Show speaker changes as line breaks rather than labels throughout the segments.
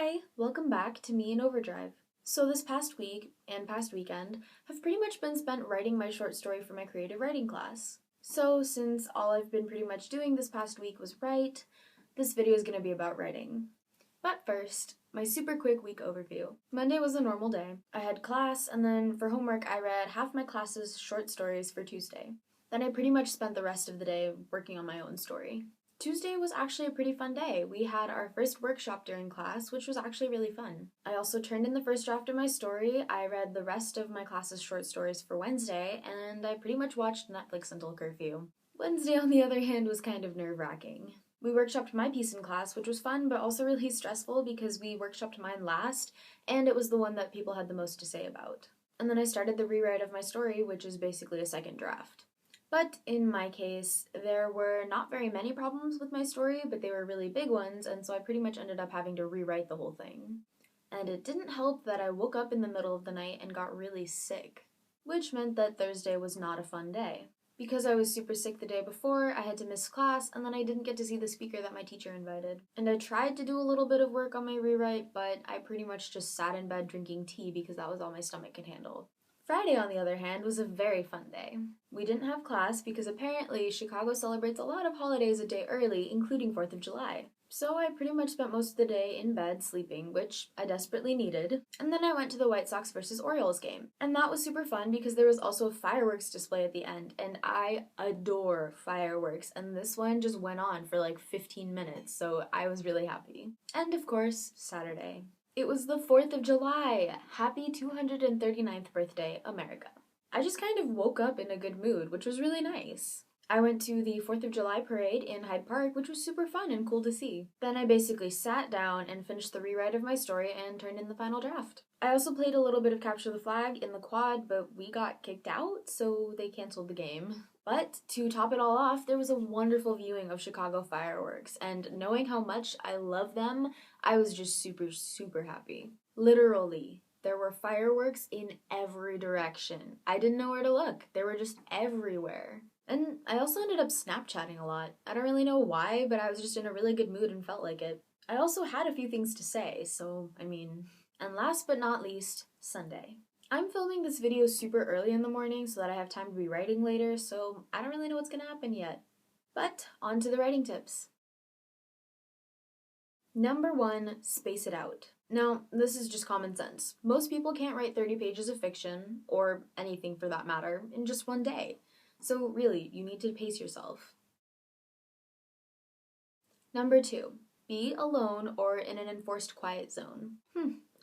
Hi, welcome back to me in Overdrive. So this past week and past weekend have pretty much been spent writing my short story for my creative writing class. So since all I've been pretty much doing this past week was write, this video is going to be about writing. But first, my super quick week overview. Monday was a normal day. I had class, and then for homework I read half my class's short stories for Tuesday. Then I pretty much spent the rest of the day working on my own story. Tuesday was actually a pretty fun day. We had our first workshop during class, which was actually really fun. I also turned in the first draft of my story, I read the rest of my class's short stories for Wednesday, and I pretty much watched Netflix until curfew. Wednesday, on the other hand, was kind of nerve-wracking. We workshopped my piece in class, which was fun, but also really stressful because we workshopped mine last, and it was the one that people had the most to say about. And then I started the rewrite of my story, which is basically a second draft. But in my case, there were not very many problems with my story, but they were really big ones, and so I pretty much ended up having to rewrite the whole thing. And it didn't help that I woke up in the middle of the night and got really sick, which meant that Thursday was not a fun day. Because I was super sick the day before, I had to miss class, and then I didn't get to see the speaker that my teacher invited. And I tried to do a little bit of work on my rewrite, but I pretty much just sat in bed drinking tea because that was all my stomach could handle. Friday, on the other hand, was a very fun day. We didn't have class because apparently Chicago celebrates a lot of holidays a day early, including 4th of July. So I pretty much spent most of the day in bed sleeping, which I desperately needed. And then I went to the White Sox versus Orioles game. And that was super fun because there was also a fireworks display at the end, and I adore fireworks, and this one just went on for like 15 minutes, so I was really happy. And of course, Saturday. It was the 4th of July! Happy 239th birthday, America. I just kind of woke up in a good mood, which was really nice. I went to the 4th of July parade in Hyde Park, which was super fun and cool to see. Then I basically sat down and finished the rewrite of my story and turned in the final draft. I also played a little bit of Capture the Flag in the quad, but we got kicked out, so they canceled the game. But to top it all off, there was a wonderful viewing of Chicago fireworks, and knowing how much I love them, I was just super happy. Literally, there were fireworks in every direction. I didn't know where to look. They were just everywhere. And I also ended up Snapchatting a lot. I don't really know why, but I was just in a really good mood and felt like it. I also had a few things to say, so, And last but not least, Sunday. I'm filming this video super early in the morning so that I have time to be writing later, so I don't really know what's gonna happen yet. But on to the writing tips. Number 1, space it out. Now, this is just common sense. Most people can't write 30 pages of fiction, or anything for that matter, in just one day. So really, you need to pace yourself. Number 2, be alone or in an enforced quiet zone.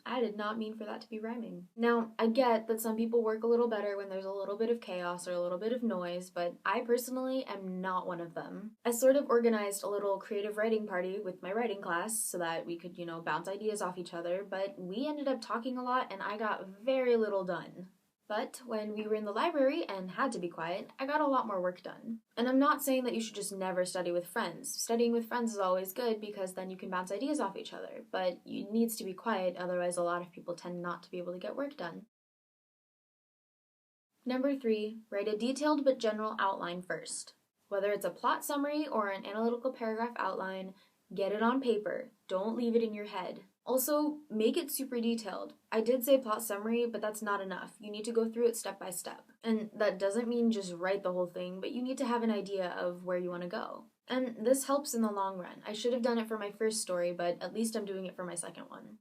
I did not mean for that to be rhyming. Now, I get that some people work a little better when there's a little bit of chaos or a little bit of noise, but I personally am not one of them. I sort of organized a little creative writing party with my writing class so that we could, bounce ideas off each other, but we ended up talking a lot and I got very little done. But when we were in the library and had to be quiet, I got a lot more work done. And I'm not saying that you should just never study with friends. Studying with friends is always good because then you can bounce ideas off each other, but it needs to be quiet, otherwise a lot of people tend not to be able to get work done. Number 3, write a detailed but general outline first. Whether it's a plot summary or an analytical paragraph outline, get it on paper. Don't leave it in your head. Also, make it super detailed. I did say plot summary, but that's not enough. You need to go through it step by step. And that doesn't mean just write the whole thing, but you need to have an idea of where you want to go. And this helps in the long run. I should have done it for my first story, but at least I'm doing it for my second one.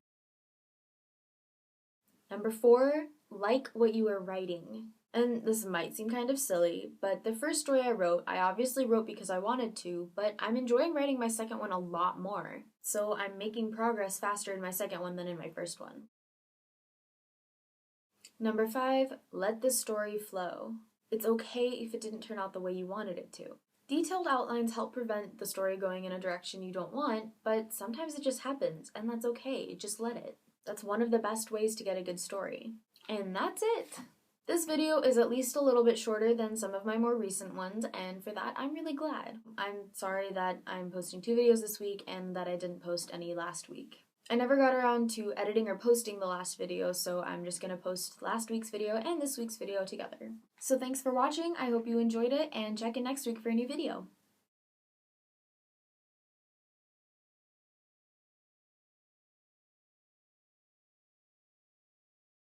Number 4, like what you are writing. And this might seem kind of silly, but the first story I wrote, I obviously wrote because I wanted to, but I'm enjoying writing my second one a lot more. So I'm making progress faster in my second one than in my first one. Number 5, let the story flow. It's okay if it didn't turn out the way you wanted it to. Detailed outlines help prevent the story going in a direction you don't want, but sometimes it just happens, and that's okay, just let it. That's one of the best ways to get a good story. And that's it! This video is at least a little bit shorter than some of my more recent ones, and for that, I'm really glad. I'm sorry that I'm posting 2 videos this week and that I didn't post any last week. I never got around to editing or posting the last video, so I'm just gonna post last week's video and this week's video together. So thanks for watching, I hope you enjoyed it, and check in next week for a new video.